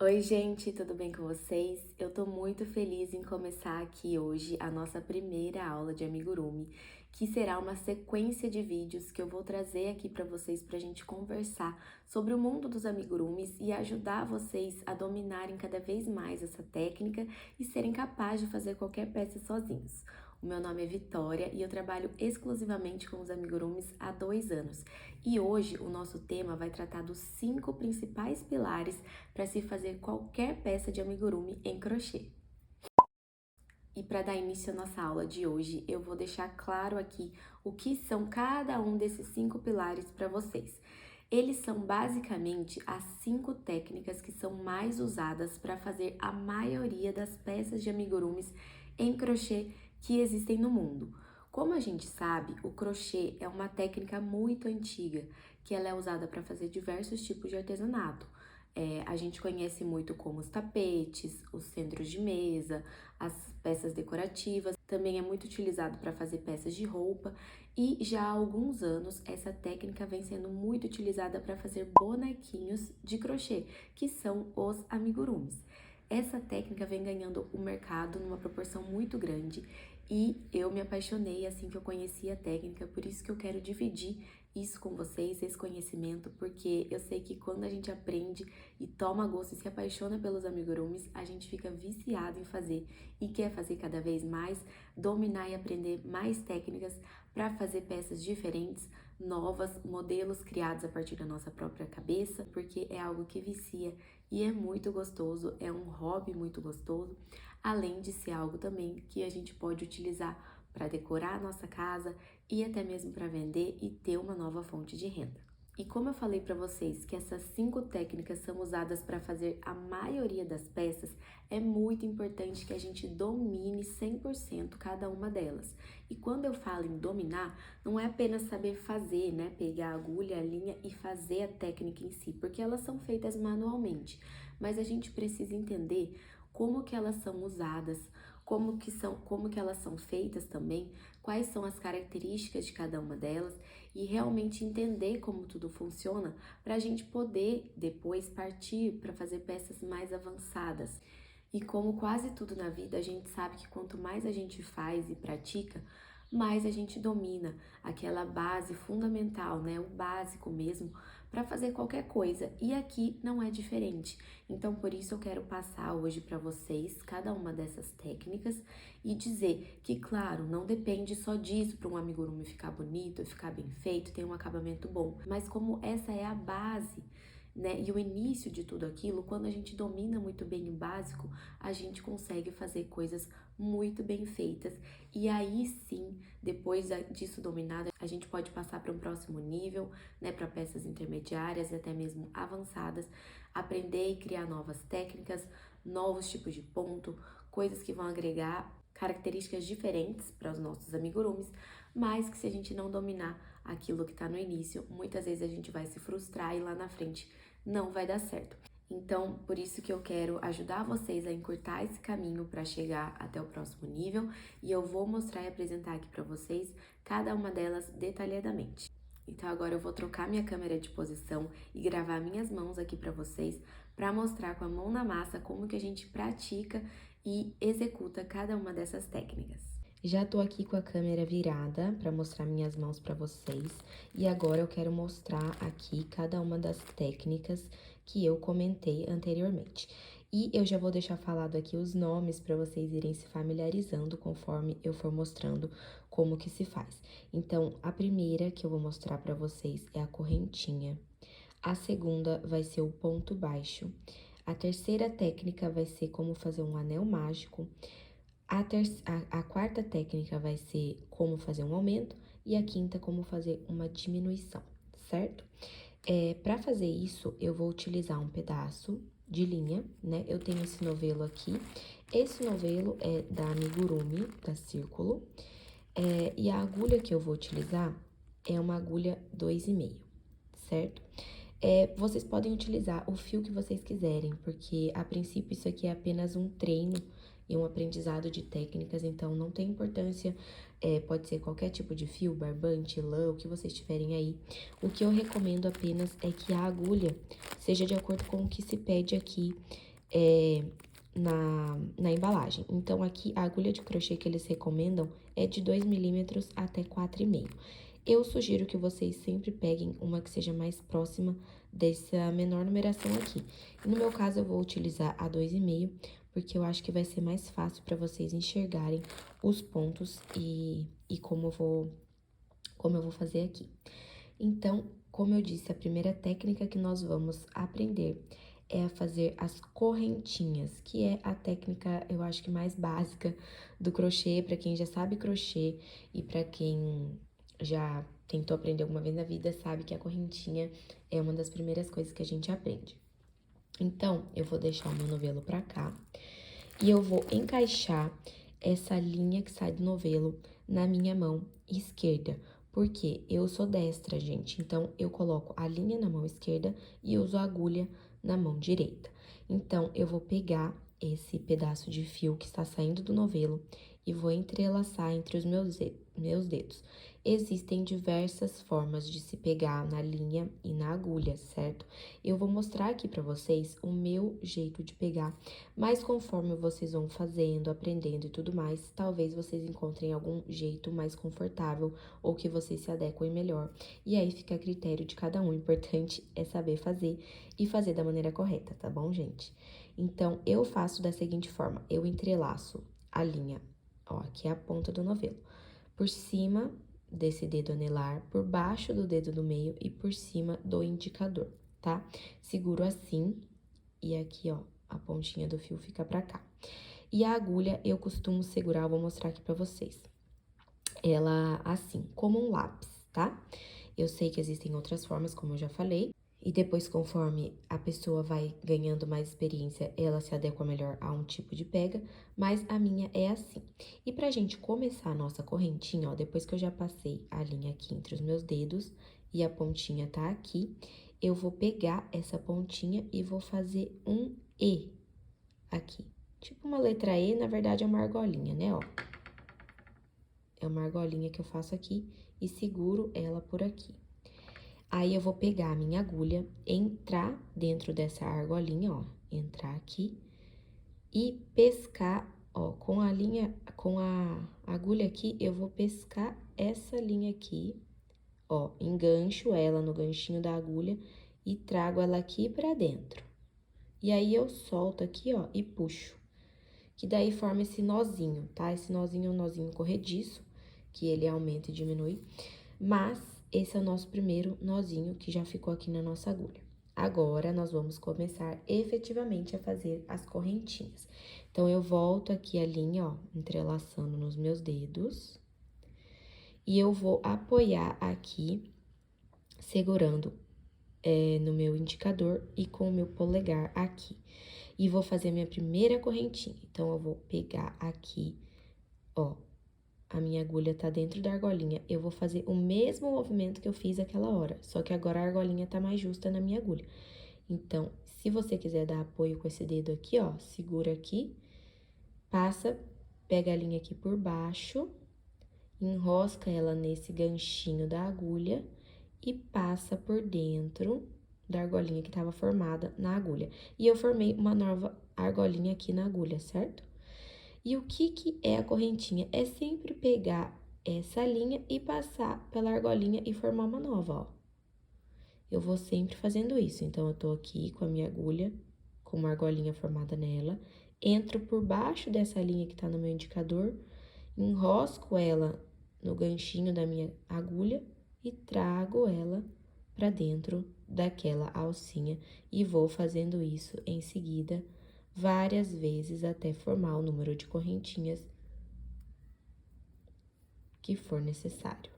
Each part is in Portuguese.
Oi, gente, tudo bem com vocês? Eu tô muito feliz em começar aqui hoje a nossa primeira aula de amigurumi, que será uma sequência de vídeos que eu vou trazer aqui para vocês para a gente conversar sobre o mundo dos amigurumis e ajudar vocês a dominarem cada vez mais essa técnica e serem capazes de fazer qualquer peça sozinhos. O meu nome é Vitória e eu trabalho exclusivamente com os amigurumis há 2 anos. E hoje o nosso tema vai tratar dos 5 principais pilares para se fazer qualquer peça de amigurumi em crochê. E para dar início à nossa aula de hoje, eu vou deixar claro aqui o que são cada um desses 5 pilares para vocês. Eles são basicamente as 5 técnicas que são mais usadas para fazer a maioria das peças de amigurumis em crochê que existem no mundo. Como a gente sabe, o crochê é uma técnica muito antiga, que ela é usada para fazer diversos tipos de artesanato. A gente conhece muito como os tapetes, os centros de mesa, as peças decorativas. Também é muito utilizado para fazer peças de roupa e já há alguns anos essa técnica vem sendo muito utilizada para fazer bonequinhos de crochê, que são os amigurumis. Essa técnica vem ganhando o mercado numa proporção muito grande e eu me apaixonei assim que eu conheci a técnica, por isso que eu quero dividir isso com vocês, esse conhecimento, porque eu sei que quando a gente aprende e toma gosto e se apaixona pelos amigurumis, a gente fica viciado em fazer e quer fazer cada vez mais, dominar e aprender mais técnicas para fazer peças diferentes, novas, modelos criados a partir da nossa própria cabeça, porque é algo que vicia e é muito gostoso, é um hobby muito gostoso, além de ser algo também que a gente pode utilizar para decorar a nossa casa e até mesmo para vender e ter uma nova fonte de renda. E como eu falei para vocês que essas 5 técnicas são usadas para fazer a maioria das peças, é muito importante que a gente domine 100% cada uma delas. E quando eu falo em dominar, não é apenas saber fazer, né? Pegar a agulha, a linha e fazer a técnica em si, porque elas são feitas manualmente. Mas a gente precisa entender como que elas são usadas, como que elas são feitas também, quais são as características de cada uma delas e realmente entender como tudo funciona para a gente poder depois partir para fazer peças mais avançadas. E como quase tudo na vida, a gente sabe que quanto mais a gente faz e pratica, mais a gente domina aquela base fundamental, né? O básico mesmo para fazer qualquer coisa. E aqui não é diferente. Então, por isso eu quero passar hoje para vocês cada uma dessas técnicas e dizer que, claro, não depende só disso para um amigurumi ficar bonito, ficar bem feito, ter um acabamento bom, mas como essa é a base, né? E o início de tudo aquilo, quando a gente domina muito bem o básico, a gente consegue fazer coisas muito bem feitas. E aí sim, depois disso dominado, a gente pode passar para um próximo nível, né? Para peças intermediárias e até mesmo avançadas, aprender e criar novas técnicas, novos tipos de ponto, coisas que vão agregar características diferentes para os nossos amigurumis, mas que se a gente não dominar aquilo que está no início, muitas vezes a gente vai se frustrar e lá na frente não vai dar certo. Então, por isso que eu quero ajudar vocês a encurtar esse caminho para chegar até o próximo nível e eu vou mostrar e apresentar aqui para vocês cada uma delas detalhadamente. Então, agora eu vou trocar minha câmera de posição e gravar minhas mãos aqui para vocês para mostrar com a mão na massa como que a gente pratica e executa cada uma dessas técnicas. Já tô aqui com a câmera virada para mostrar minhas mãos para vocês e agora eu quero mostrar aqui cada uma das técnicas que eu comentei anteriormente. E eu já vou deixar falado aqui os nomes para vocês irem se familiarizando conforme eu for mostrando como que se faz. Então, a primeira que eu vou mostrar para vocês é a correntinha. A segunda vai ser o ponto baixo. A terceira técnica vai ser como fazer um anel mágico. A quarta técnica vai ser como fazer um aumento e a quinta como fazer uma diminuição, certo? Para fazer isso, eu vou utilizar um pedaço de linha, né? Eu tenho esse novelo aqui. Esse novelo é da Amigurumi, da Círculo. E a agulha que eu vou utilizar é uma agulha 2,5, certo? Vocês podem utilizar o fio que vocês quiserem, porque a princípio isso aqui é apenas um treino e um aprendizado de técnicas, então não tem importância, pode ser qualquer tipo de fio, barbante, lã, o que vocês tiverem aí. O que eu recomendo apenas é que a agulha seja de acordo com o que se pede aqui na embalagem. Então, aqui, a agulha de crochê que eles recomendam é de 2 milímetros até 4,5. Eu sugiro que vocês sempre peguem uma que seja mais próxima dessa menor numeração aqui. No meu caso, eu vou utilizar a 2,5, porque eu acho que vai ser mais fácil para vocês enxergarem os pontos e como eu vou fazer aqui. Então, como eu disse, a primeira técnica que nós vamos aprender é a fazer as correntinhas, que é a técnica, eu acho que mais básica do crochê, para quem já sabe crochê e para quem já tentou aprender alguma vez na vida, sabe que a correntinha é uma das primeiras coisas que a gente aprende. Então, eu vou deixar o meu novelo pra cá e eu vou encaixar essa linha que sai do novelo na minha mão esquerda, porque eu sou destra, gente. Então, eu coloco a linha na mão esquerda e uso a agulha na mão direita. Então, eu vou pegar esse pedaço de fio que está saindo do novelo e vou entrelaçar entre os meus dedos. Existem diversas formas de se pegar na linha e na agulha, certo? Eu vou mostrar aqui pra vocês o meu jeito de pegar, mas conforme vocês vão fazendo, aprendendo e tudo mais, talvez vocês encontrem algum jeito mais confortável ou que vocês se adequem melhor. E aí fica a critério de cada um. O importante é saber fazer e fazer da maneira correta, tá bom, gente? Então, eu faço da seguinte forma: eu entrelaço a linha, ó, aqui é a ponta do novelo, por cima desse dedo anelar, por baixo do dedo do meio e por cima do indicador, tá? Seguro assim e aqui, ó, a pontinha do fio fica pra cá. E a agulha eu costumo segurar, eu vou mostrar aqui pra vocês. Ela assim, como um lápis, tá? Eu sei que existem outras formas, como eu já falei. E depois, conforme a pessoa vai ganhando mais experiência, ela se adequa melhor a um tipo de pega, mas a minha é assim. E pra gente começar a nossa correntinha, ó, depois que eu já passei a linha aqui entre os meus dedos e a pontinha tá aqui, eu vou pegar essa pontinha e vou fazer um E aqui. Tipo uma letra E, na verdade é uma argolinha, né, ó. É uma argolinha que eu faço aqui e seguro ela por aqui. Aí, eu vou pegar a minha agulha, entrar dentro dessa argolinha, ó, entrar aqui e pescar, ó, com a agulha aqui, eu vou pescar essa linha aqui, ó, engancho ela no ganchinho da agulha e trago ela aqui pra dentro. E aí, eu solto aqui, ó, e puxo, que daí forma esse nozinho, tá? Esse nozinho é um nozinho corrediço, que ele aumenta e diminui, mas esse é o nosso primeiro nozinho que já ficou aqui na nossa agulha. Agora, nós vamos começar efetivamente a fazer as correntinhas. Então, eu volto aqui a linha, ó, entrelaçando nos meus dedos. E eu vou apoiar aqui, segurando no meu indicador e com o meu polegar aqui. E vou fazer a minha primeira correntinha. Então, eu vou pegar aqui, ó, a minha agulha tá dentro da argolinha, eu vou fazer o mesmo movimento que eu fiz aquela hora, só que agora a argolinha tá mais justa na minha agulha. Então, se você quiser dar apoio com esse dedo aqui, ó, segura aqui, passa, pega a linha aqui por baixo, enrosca ela nesse ganchinho da agulha e passa por dentro da argolinha que tava formada na agulha. E eu formei uma nova argolinha aqui na agulha, certo? E o que é a correntinha? É sempre pegar essa linha e passar pela argolinha e formar uma nova, ó. Eu vou sempre fazendo isso. Então, eu tô aqui com a minha agulha, com uma argolinha formada nela, entro por baixo dessa linha que tá no meu indicador, enrosco ela no ganchinho da minha agulha e trago ela pra dentro daquela alcinha e vou fazendo isso em seguida várias vezes até formar o número de correntinhas que for necessário.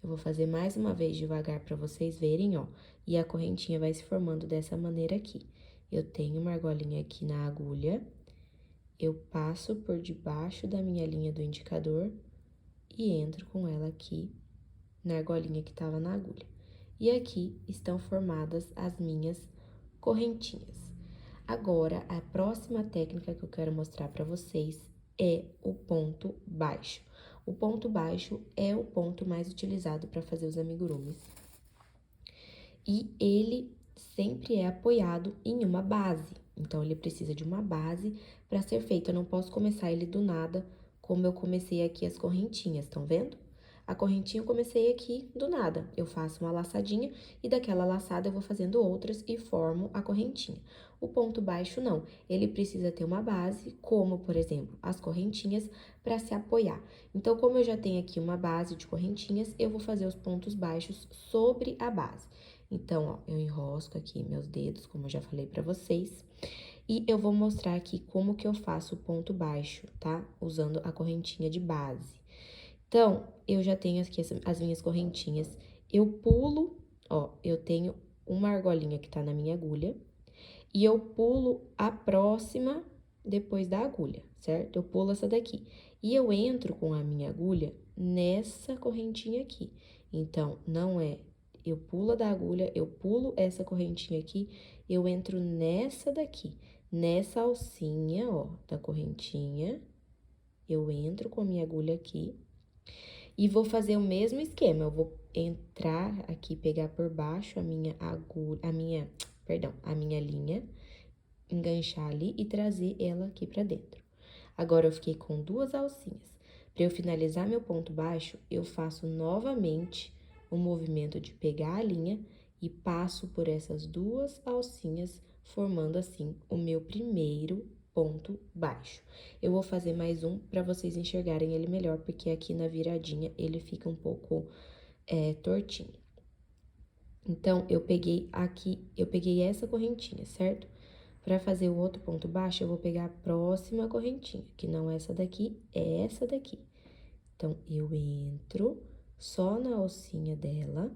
Eu vou fazer mais uma vez devagar para vocês verem, ó, e a correntinha vai se formando dessa maneira aqui. Eu tenho uma argolinha aqui na agulha, eu passo por debaixo da minha linha do indicador e entro com ela aqui na argolinha que tava na agulha. E aqui estão formadas as minhas correntinhas. Agora, a próxima técnica que eu quero mostrar para vocês é o ponto baixo. O ponto baixo é o ponto mais utilizado para fazer os amigurumis. e ele sempre é apoiado em uma base. Então, ele precisa de uma base para ser feito. Eu não posso começar ele do nada, como eu comecei aqui as correntinhas, estão vendo? A correntinha eu comecei aqui do nada. Eu faço uma laçadinha e daquela laçada eu vou fazendo outras e formo a correntinha. O ponto baixo não, ele precisa ter uma base, como, por exemplo, as correntinhas, para se apoiar. Então, como eu já tenho aqui uma base de correntinhas, eu vou fazer os pontos baixos sobre a base. Então, ó, eu enrosco aqui meus dedos, como eu já falei pra vocês, e eu vou mostrar aqui como que eu faço o ponto baixo, tá? Usando a correntinha de base. Então, eu já tenho aqui as minhas correntinhas, eu pulo, ó, eu tenho uma argolinha que tá na minha agulha, e eu pulo a próxima depois da agulha, certo? Eu pulo essa daqui. E eu entro com a minha agulha nessa correntinha aqui. Então, não é eu pulo da agulha, eu pulo essa correntinha aqui, eu entro nessa daqui, nessa alcinha, ó, da correntinha, eu entro com a minha agulha aqui e vou fazer o mesmo esquema. Eu vou entrar aqui, pegar por baixo a minha agulha, a minha linha, enganchar ali e trazer ela aqui pra dentro. Agora, eu fiquei com duas alcinhas. Para eu finalizar meu ponto baixo, eu faço novamente o movimento de pegar a linha e passo por essas duas alcinhas, formando assim o meu primeiro ponto baixo. Eu vou fazer mais um para vocês enxergarem ele melhor, porque aqui na viradinha ele fica um pouco tortinho. Então, eu peguei essa correntinha, certo? Para fazer o outro ponto baixo, eu vou pegar a próxima correntinha, que não é essa daqui, é essa daqui. Então, eu entro só na alcinha dela,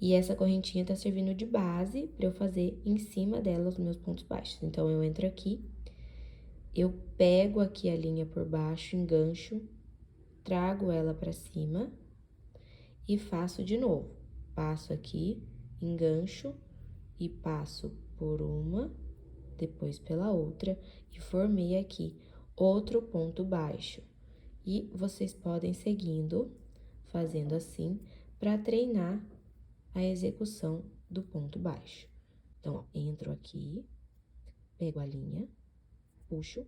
e essa correntinha tá servindo de base para eu fazer em cima dela os meus pontos baixos. Então, eu entro aqui, eu pego aqui a linha por baixo, engancho, trago ela para cima e faço de novo. Passo aqui, engancho e passo por uma, depois pela outra, e formei aqui outro ponto baixo. E vocês podem seguindo, fazendo assim, para treinar a execução do ponto baixo. Então, ó, entro aqui, pego a linha, puxo,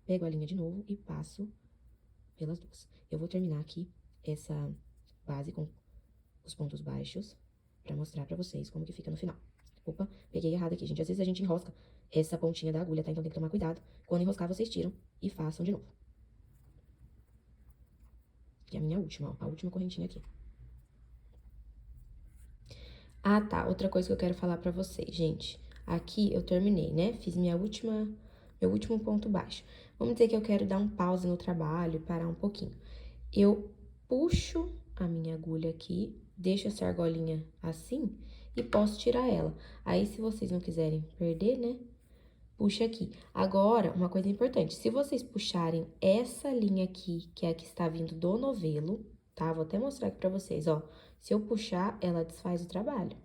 pego a linha de novo e passo pelas duas. Eu vou terminar aqui essa base com os pontos baixos para mostrar para vocês como que fica no final. Opa, peguei errado aqui, gente. Às vezes a gente enrosca essa pontinha da agulha, tá? Então tem que tomar cuidado. Quando enroscar, vocês tiram e façam de novo. E a minha última, ó, a última correntinha aqui. Ah, tá. Outra coisa que eu quero falar pra vocês, gente. Aqui eu terminei, né? Fiz meu último ponto baixo. Vamos dizer que eu quero dar um pause no trabalho e parar um pouquinho. Eu puxo a minha agulha aqui, deixo essa argolinha assim e posso tirar ela. Aí, se vocês não quiserem perder, né? Puxa aqui. Agora, uma coisa importante, se vocês puxarem essa linha aqui, que é a que está vindo do novelo, tá? Vou até mostrar aqui pra vocês, ó. Se eu puxar, ela desfaz o trabalho,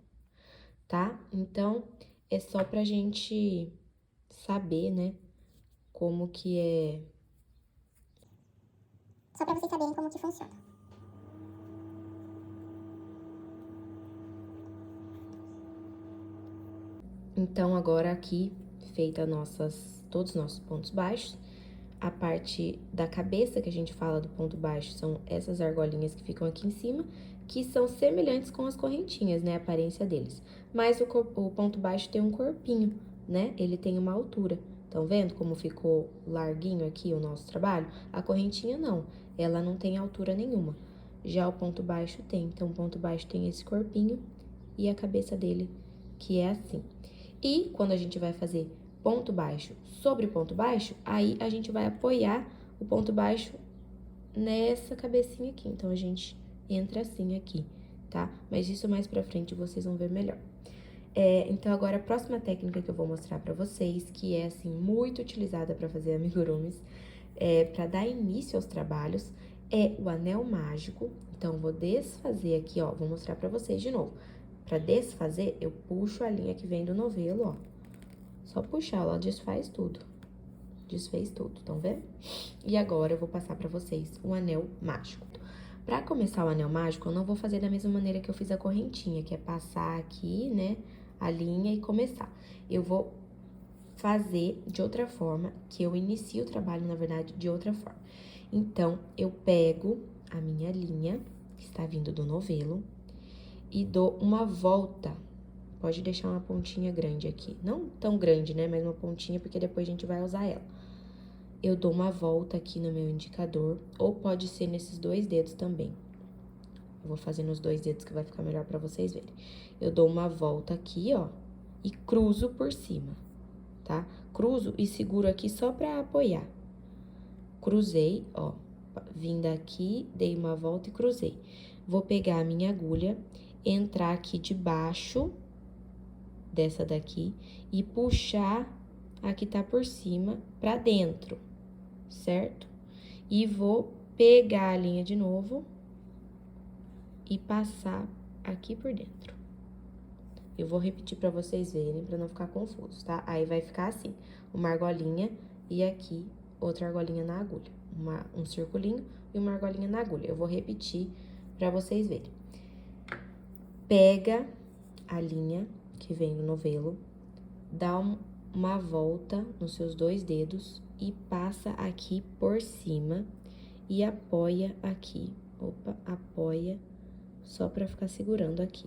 tá? Então, é só pra gente saber, né, como que é... Só pra vocês saberem como que funciona. Então, agora aqui, feita todos os nossos pontos baixos, a parte da cabeça que a gente fala do ponto baixo são essas argolinhas que ficam aqui em cima, que são semelhantes com as correntinhas, né, a aparência deles. Mas o ponto baixo tem um corpinho, né, ele tem uma altura. Estão vendo como ficou larguinho aqui o nosso trabalho? A correntinha não, ela não tem altura nenhuma. Já o ponto baixo tem, então o ponto baixo tem esse corpinho e a cabeça dele que é assim. E quando a gente vai fazer ponto baixo sobre ponto baixo, aí a gente vai apoiar o ponto baixo nessa cabecinha aqui. Então, a gente entra assim aqui, tá? Mas isso mais pra frente vocês vão ver melhor. Então, agora a próxima técnica que eu vou mostrar pra vocês, que é, assim, muito utilizada pra fazer amigurumis, pra dar início aos trabalhos, é o anel mágico. Então, vou desfazer aqui, ó, vou mostrar pra vocês de novo. Pra desfazer, eu puxo a linha que vem do novelo, ó. Só puxar, ela desfaz tudo. Desfez tudo, estão vendo? E agora, eu vou passar pra vocês o anel mágico. Pra começar o anel mágico, eu não vou fazer da mesma maneira que eu fiz a correntinha, que é passar aqui, né, a linha e começar. Eu vou fazer de outra forma, que eu inicio o trabalho, na verdade, de outra forma. Então, eu pego a minha linha, que está vindo do novelo, e dou uma volta. Pode deixar uma pontinha grande aqui. Não tão grande, né, mas uma pontinha, porque depois a gente vai usar ela. Eu dou uma volta aqui no meu indicador, ou pode ser nesses 2 dedos também. Eu vou fazer nos 2 dedos que vai ficar melhor pra vocês verem. Eu dou uma volta aqui, ó, e cruzo por cima, tá? Cruzo e seguro aqui só pra apoiar. Cruzei, ó, vim daqui, dei uma volta e cruzei. Vou pegar a minha agulha, entrar aqui debaixo dessa daqui e puxar a que tá por cima pra dentro, certo? E vou pegar a linha de novo e passar aqui por dentro. Eu vou repetir pra vocês verem, pra não ficar confuso, tá? Aí vai ficar assim, uma argolinha e aqui outra argolinha na agulha. Um circulinho e uma argolinha na agulha. Eu vou repetir pra vocês verem. Pega a linha que vem no novelo, dá uma volta nos seus 2 dedos e passa aqui por cima e apoia aqui. Opa, apoia só pra ficar segurando aqui.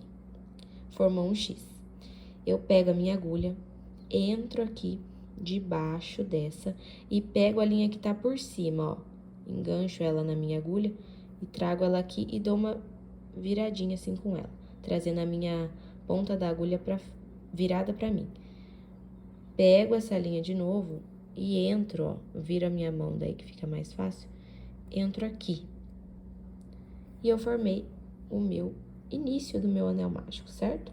Formou um X. Eu pego a minha agulha, entro aqui debaixo dessa e pego a linha que tá por cima, ó. Engancho ela na minha agulha e trago ela aqui e dou uma viradinha assim com ela, trazendo a minha ponta da agulha virada pra mim. Pego essa linha de novo e entro, ó, viro a minha mão daí que fica mais fácil, entro aqui. E eu formei o meu início do meu anel mágico, certo?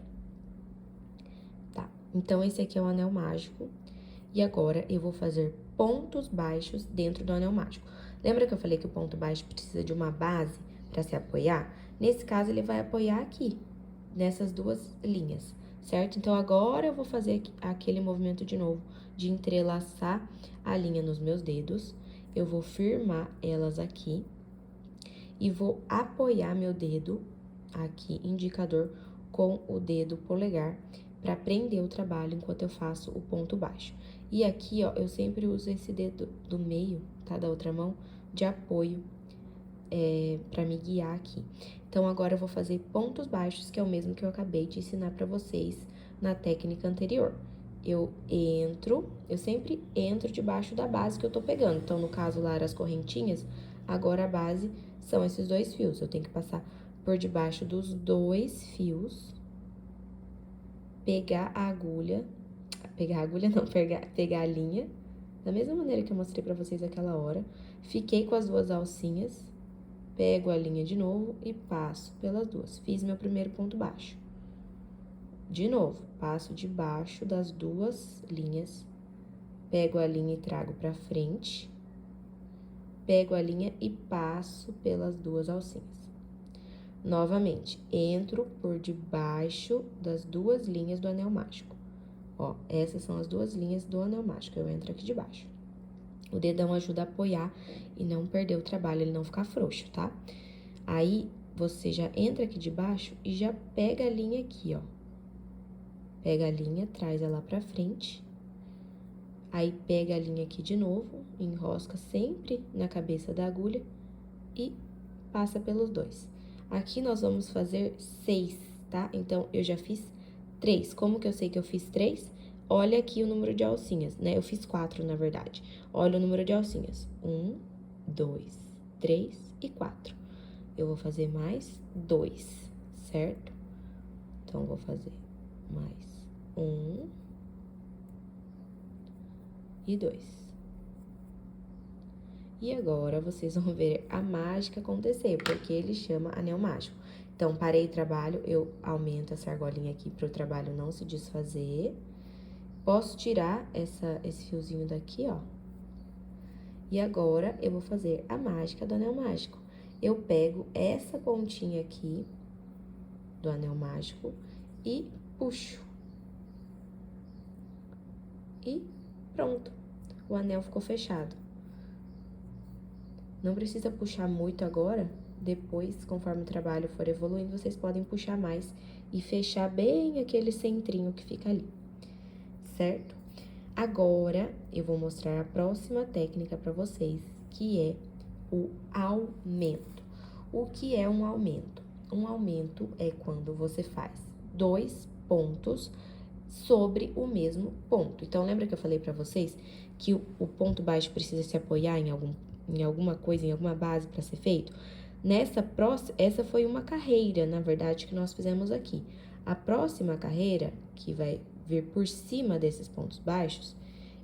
Tá, então esse aqui é o anel mágico. E agora, eu vou fazer pontos baixos dentro do anel mágico. Lembra que eu falei que o ponto baixo precisa de uma base para se apoiar? Nesse caso, ele vai apoiar aqui, nessas 2 linhas, certo? Então, agora eu vou fazer aquele movimento de novo, de entrelaçar a linha nos meus dedos. Eu vou firmar elas aqui e vou apoiar meu dedo aqui, indicador, com o dedo polegar, para prender o trabalho enquanto eu faço o ponto baixo. E aqui, ó, eu sempre uso esse dedo do meio, tá? Da outra mão, de apoio, pra me guiar aqui. Então, agora eu vou fazer pontos baixos, que é o mesmo que eu acabei de ensinar pra vocês na técnica anterior. Eu sempre entro debaixo da base que eu tô pegando. Então, no caso lá, era as correntinhas, agora a base são esses 2 fios. Eu tenho que passar por debaixo dos 2 fios, pegar a linha, da mesma maneira que eu mostrei pra vocês aquela hora. Fiquei com as 2 alcinhas, pego a linha de novo e passo pelas 2. Fiz meu primeiro ponto baixo. De novo, passo debaixo das 2 linhas, pego a linha e trago pra frente, pego a linha e passo pelas 2 alcinhas. Novamente, entro por debaixo das 2 linhas do anel mágico. Ó, essas são as 2 linhas do anel mágico, eu entro aqui debaixo. O dedão ajuda a apoiar e não perder o trabalho, ele não ficar frouxo, tá? Aí, você já entra aqui debaixo e já pega a linha aqui, ó. Pega a linha, traz ela pra frente. Aí, pega a linha aqui de novo, enrosca sempre na cabeça da agulha e passa pelos 2. Aqui nós vamos fazer 6, tá? Então, eu já fiz 3. Como que eu sei que eu fiz 3? Olha aqui o número de alcinhas, né? Eu fiz 4, na verdade. Olha o número de alcinhas. 1, 2, 3 e 4. Eu vou fazer mais 2, certo? Então, vou fazer mais 1 e 2. E agora, vocês vão ver a mágica acontecer, porque ele chama anel mágico. Então, parei o trabalho, eu aumento essa argolinha aqui para o trabalho não se desfazer. Posso tirar esse fiozinho daqui, ó. E agora, eu vou fazer a mágica do anel mágico. Eu pego essa pontinha aqui do anel mágico e puxo. E pronto, o anel ficou fechado. Não precisa puxar muito agora, depois, conforme o trabalho for evoluindo, vocês podem puxar mais e fechar bem aquele centrinho que fica ali, certo? Agora, eu vou mostrar a próxima técnica para vocês, que é o aumento. O que é um aumento? Um aumento é quando você faz 2 pontos sobre o mesmo ponto. Então, lembra que eu falei para vocês que o ponto baixo precisa se apoiar em alguma coisa, em alguma base para ser feito? Essa foi uma carreira, na verdade, que nós fizemos aqui. A próxima carreira, que vai vir por cima desses pontos baixos,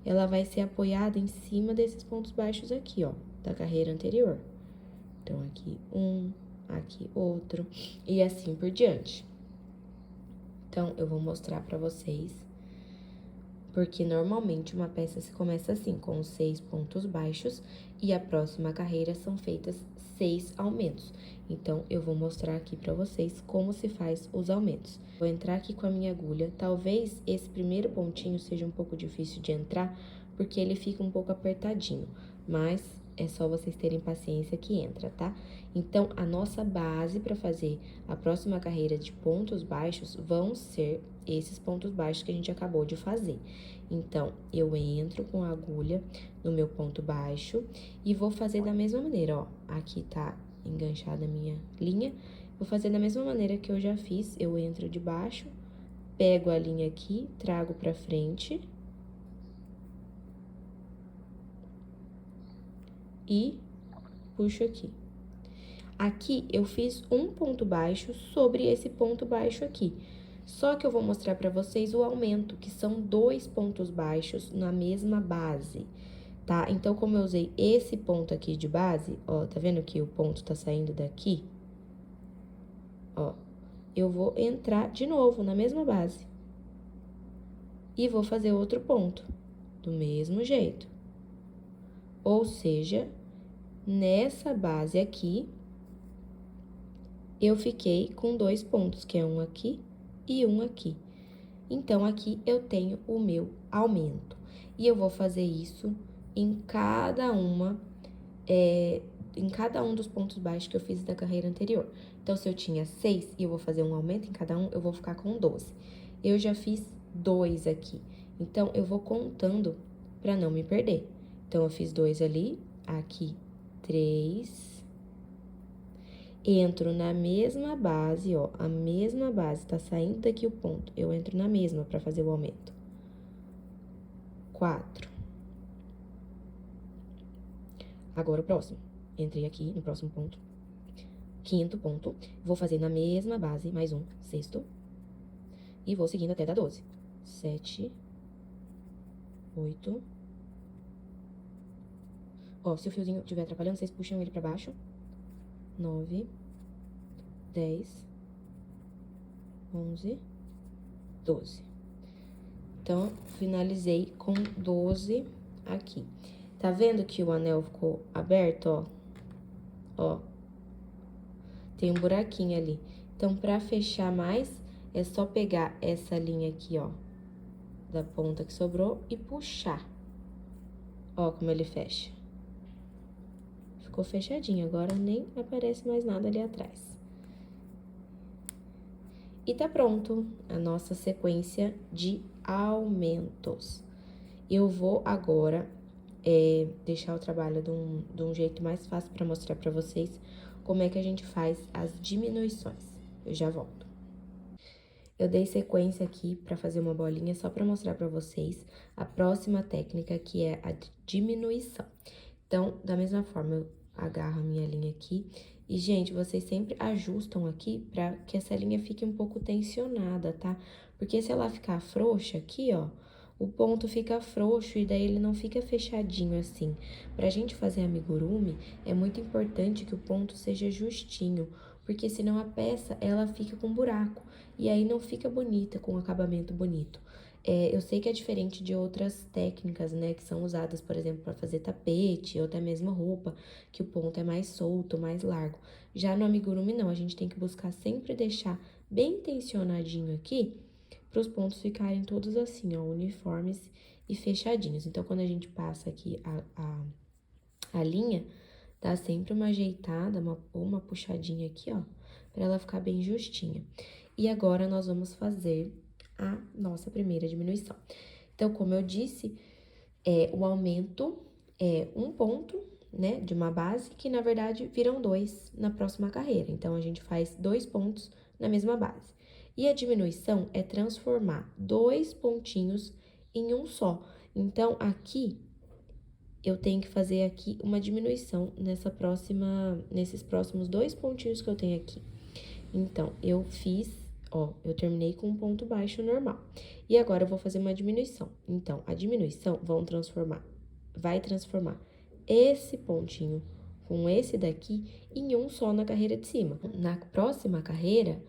ela vai ser apoiada em cima desses pontos baixos aqui, ó, da carreira anterior. Então, aqui um, aqui outro, e assim por diante. Então, eu vou mostrar pra vocês, porque normalmente uma peça se começa assim, com 6 pontos baixos, e a próxima carreira são feitas 6 aumentos. Então, eu vou mostrar aqui pra vocês como se faz os aumentos. Vou entrar aqui com a minha agulha, talvez esse primeiro pontinho seja um pouco difícil de entrar, porque ele fica um pouco apertadinho, mas é só vocês terem paciência que entra, tá? Então, a nossa base para fazer a próxima carreira de pontos baixos vão ser esses pontos baixos que a gente acabou de fazer. Então, eu entro com a agulha no meu ponto baixo e vou fazer da mesma maneira, ó. Aqui tá enganchada a minha linha. Vou fazer da mesma maneira que eu já fiz. Eu entro de baixo, pego a linha aqui, trago pra frente e puxo aqui. Aqui, eu fiz um ponto baixo sobre esse ponto baixo aqui. Só que eu vou mostrar pra vocês o aumento, que são 2 pontos baixos na mesma base, tá? Então, como eu usei esse ponto aqui de base, ó, tá vendo que o ponto tá saindo daqui? Ó, eu vou entrar de novo na mesma base. E vou fazer outro ponto, do mesmo jeito. Ou seja, nessa base aqui, eu fiquei com 2 pontos, que é um aqui e um aqui. Então, aqui eu tenho o meu aumento. E eu vou fazer isso em cada um dos pontos baixos que eu fiz da carreira anterior. Então, se eu tinha 6 e eu vou fazer um aumento em cada um, eu vou ficar com 12. Eu já fiz 2 aqui. Então, eu vou contando para não me perder. Então, eu fiz 2 ali, aqui 3... Entro na mesma base, ó, a mesma base, tá saindo daqui o ponto. Eu entro na mesma pra fazer o aumento. 4. Agora o próximo. Entrei aqui no próximo ponto. 5º ponto. Vou fazer na mesma base, mais um, 6º. E vou seguindo até dar 12. 7. 8. Ó, se o fiozinho estiver atrapalhando, vocês puxam ele pra baixo. 9, 10, 11, 12. Então, finalizei com 12 aqui. Tá vendo que o anel ficou aberto, ó? Ó. Tem um buraquinho ali. Então, pra fechar mais, é só pegar essa linha aqui, ó, da ponta que sobrou e puxar. Ó como ele fecha. Ficou fechadinho, agora nem aparece mais nada ali atrás. E tá pronto a nossa sequência de aumentos. Eu vou agora deixar o trabalho de um jeito mais fácil para mostrar para vocês como é que a gente faz as diminuições. Eu já volto. Eu dei sequência aqui para fazer uma bolinha só para mostrar para vocês a próxima técnica, que é a diminuição. Então, da mesma forma, eu agarro a minha linha aqui. E, gente, vocês sempre ajustam aqui pra que essa linha fique um pouco tensionada, tá? Porque se ela ficar frouxa aqui, ó, o ponto fica frouxo e daí ele não fica fechadinho assim. Pra gente fazer amigurumi, é muito importante que o ponto seja justinho, porque senão a peça, ela fica com buraco. E aí não fica bonita, com um acabamento bonito. Eu sei que é diferente de outras técnicas, né, que são usadas, por exemplo, para fazer tapete ou até mesmo roupa, que o ponto é mais solto, mais largo. Já no amigurumi, não, a gente tem que buscar sempre deixar bem tensionadinho aqui, para os pontos ficarem todos assim, ó, uniformes e fechadinhos. Então, quando a gente passa aqui a linha, Dá sempre uma ajeitada, uma puxadinha aqui, ó, pra ela ficar bem justinha. E agora, nós vamos fazer a nossa primeira diminuição. Então, como eu disse, o aumento é um ponto, né, de uma base, que na verdade viram 2 na próxima carreira. Então, a gente faz 2 pontos na mesma base. E a diminuição é transformar 2 pontinhos em um só. Então, aqui, eu tenho que fazer aqui uma diminuição nesses próximos 2 pontinhos que eu tenho aqui. Então, eu fiz, ó, eu terminei com um ponto baixo normal. E agora, eu vou fazer uma diminuição. Então, a diminuição vai transformar esse pontinho com esse daqui em um só na carreira de cima. Na próxima carreira,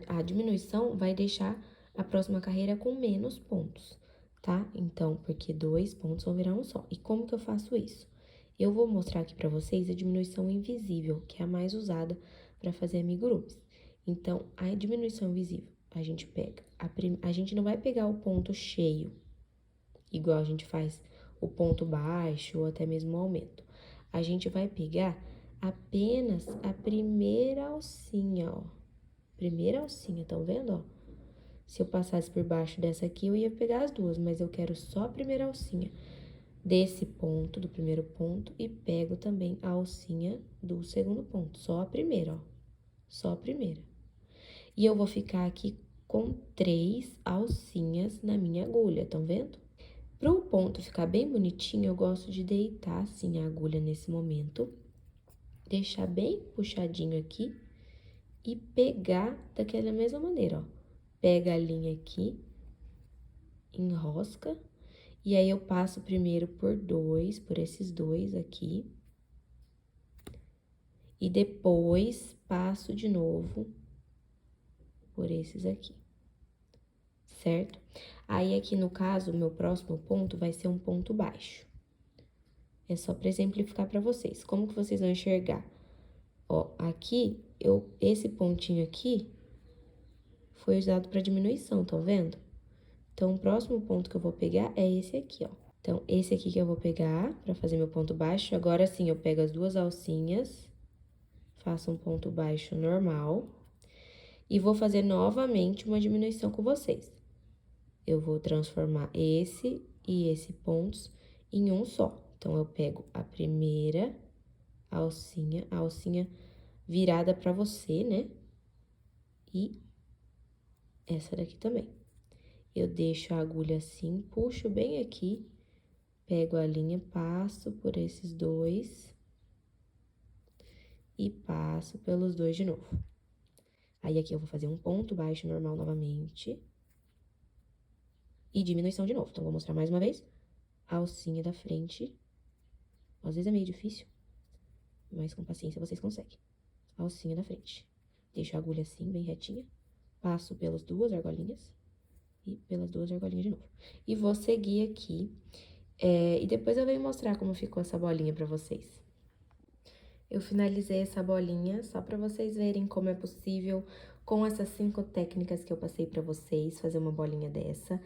a diminuição vai deixar a próxima carreira com menos pontos, tá? Então, porque 2 pontos vão virar um só. E como que eu faço isso? Eu vou mostrar aqui pra vocês a diminuição invisível, que é a mais usada para fazer amigurumis. Então, a diminuição invisível, a gente pega, a gente não vai pegar o ponto cheio, igual a gente faz o ponto baixo ou até mesmo o aumento. A gente vai pegar apenas a primeira alcinha, ó. Primeira alcinha, estão vendo, ó? Se eu passasse por baixo dessa aqui, eu ia pegar as duas, mas eu quero só a primeira alcinha desse ponto, do primeiro ponto, e pego também a alcinha do segundo ponto, só a primeira, ó. Só a primeira. E eu vou ficar aqui com 3 alcinhas na minha agulha, estão vendo? Para o ponto ficar bem bonitinho, eu gosto de deitar assim a agulha nesse momento, deixar bem puxadinho aqui e pegar daquela mesma maneira, ó. Pega a linha aqui, enrosca, e aí eu passo primeiro por esses dois aqui, e depois passo de novo por esses aqui, certo? Aí, aqui no caso, o meu próximo ponto vai ser um ponto baixo. É só para exemplificar para vocês. Como que vocês vão enxergar? Ó, aqui, esse pontinho aqui foi usado para diminuição, estão vendo? Então, o próximo ponto que eu vou pegar é esse aqui, ó. Então, esse aqui que eu vou pegar para fazer meu ponto baixo. Agora sim, eu pego as duas alcinhas, faço um ponto baixo normal e vou fazer novamente uma diminuição com vocês. Eu vou transformar esse e esse pontos em um só. Então, eu pego a primeira alcinha, a alcinha virada pra você, né? E essa daqui também. Eu deixo a agulha assim, puxo bem aqui, pego a linha, passo por esses dois e passo pelos dois de novo. Aí, aqui eu vou fazer um ponto baixo normal novamente e diminuição de novo. Então, vou mostrar mais uma vez a alcinha da frente. Às vezes é meio difícil, mas com paciência vocês conseguem. A alcinha da frente. Deixo a agulha assim, bem retinha. Passo pelas duas argolinhas e pelas duas argolinhas de novo. E vou seguir aqui. E depois eu venho mostrar como ficou essa bolinha pra vocês. Eu finalizei essa bolinha só pra vocês verem como é possível, com essas 5 técnicas que eu passei pra vocês, fazer uma bolinha dessa.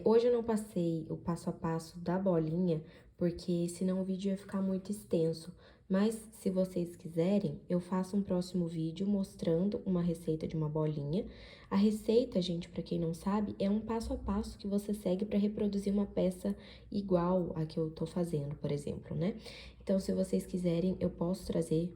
Hoje eu não passei o passo a passo da bolinha, porque senão o vídeo ia ficar muito extenso. Mas, se vocês quiserem, eu faço um próximo vídeo mostrando uma receita de uma bolinha. A receita, gente, pra quem não sabe, é um passo a passo que você segue pra reproduzir uma peça igual a que eu tô fazendo, por exemplo, né? Então, se vocês quiserem, eu posso trazer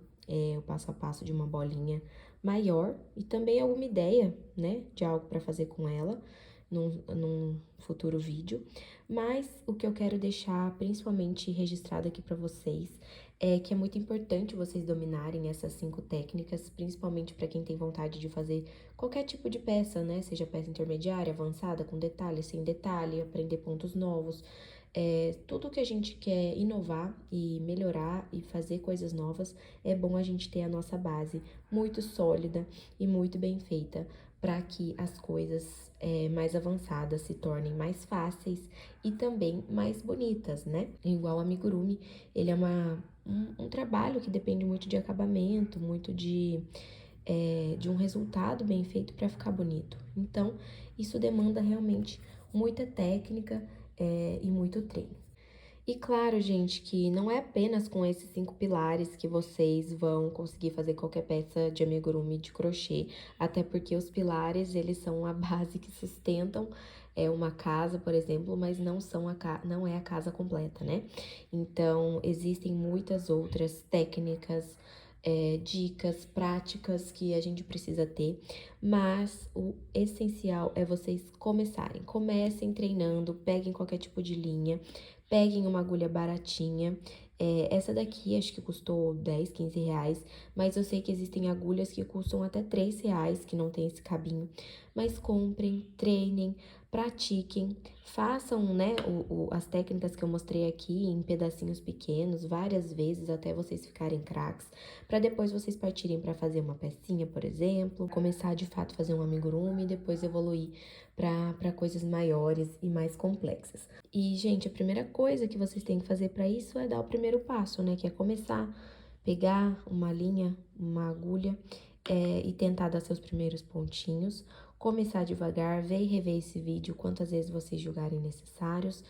o passo a passo de uma bolinha maior e também alguma ideia, né, de algo pra fazer com ela num futuro vídeo. Mas o que eu quero deixar principalmente registrado aqui pra vocês é que é muito importante vocês dominarem essas 5 técnicas, principalmente pra quem tem vontade de fazer qualquer tipo de peça, né? Seja peça intermediária, avançada, com detalhe, sem detalhe, aprender pontos novos. Tudo que a gente quer inovar e melhorar e fazer coisas novas, é bom a gente ter a nossa base muito sólida e muito bem feita, para que as coisas mais avançadas se tornem mais fáceis e também mais bonitas, né? Igual o amigurumi, ele é um trabalho que depende muito de acabamento, muito de um resultado bem feito para ficar bonito. Então, isso demanda realmente muita técnica e muito treino. E claro, gente, que não é apenas com esses 5 pilares que vocês vão conseguir fazer qualquer peça de amigurumi de crochê, até porque os pilares, eles são a base que sustentam uma casa, por exemplo, mas não é a casa completa, né? Então, existem muitas outras técnicas, dicas, práticas que a gente precisa ter, mas o essencial é vocês começarem. Comecem treinando, peguem qualquer tipo de linha, peguem uma agulha baratinha. Essa daqui acho que custou 10, 15 reais, mas eu sei que existem agulhas que custam até 3 reais, que não tem esse cabinho. Mas comprem, treinem, pratiquem, façam, né, as técnicas que eu mostrei aqui em pedacinhos pequenos, várias vezes, até vocês ficarem craques, para depois vocês partirem para fazer uma pecinha, por exemplo, começar de fato fazer um amigurumi e depois evoluir para coisas maiores e mais complexas. E, gente, a primeira coisa que vocês têm que fazer para isso é dar o primeiro passo, né? Que é começar, pegar uma linha, uma agulha e tentar dar seus primeiros pontinhos. Começar devagar, ver e rever esse vídeo quantas vezes vocês julgarem necessários.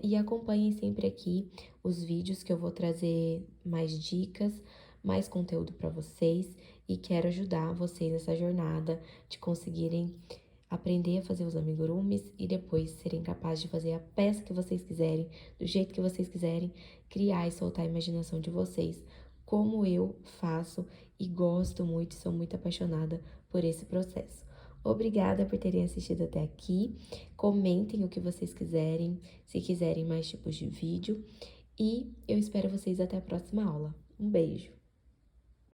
E acompanhem sempre aqui os vídeos que eu vou trazer mais dicas, mais conteúdo para vocês. E quero ajudar vocês nessa jornada de conseguirem aprender a fazer os amigurumis e depois serem capazes de fazer a peça que vocês quiserem, do jeito que vocês quiserem, criar e soltar a imaginação de vocês, como eu faço e gosto muito, sou muito apaixonada por esse processo. Obrigada por terem assistido até aqui. Comentem o que vocês quiserem, se quiserem mais tipos de vídeo. E eu espero vocês até a próxima aula. Um beijo!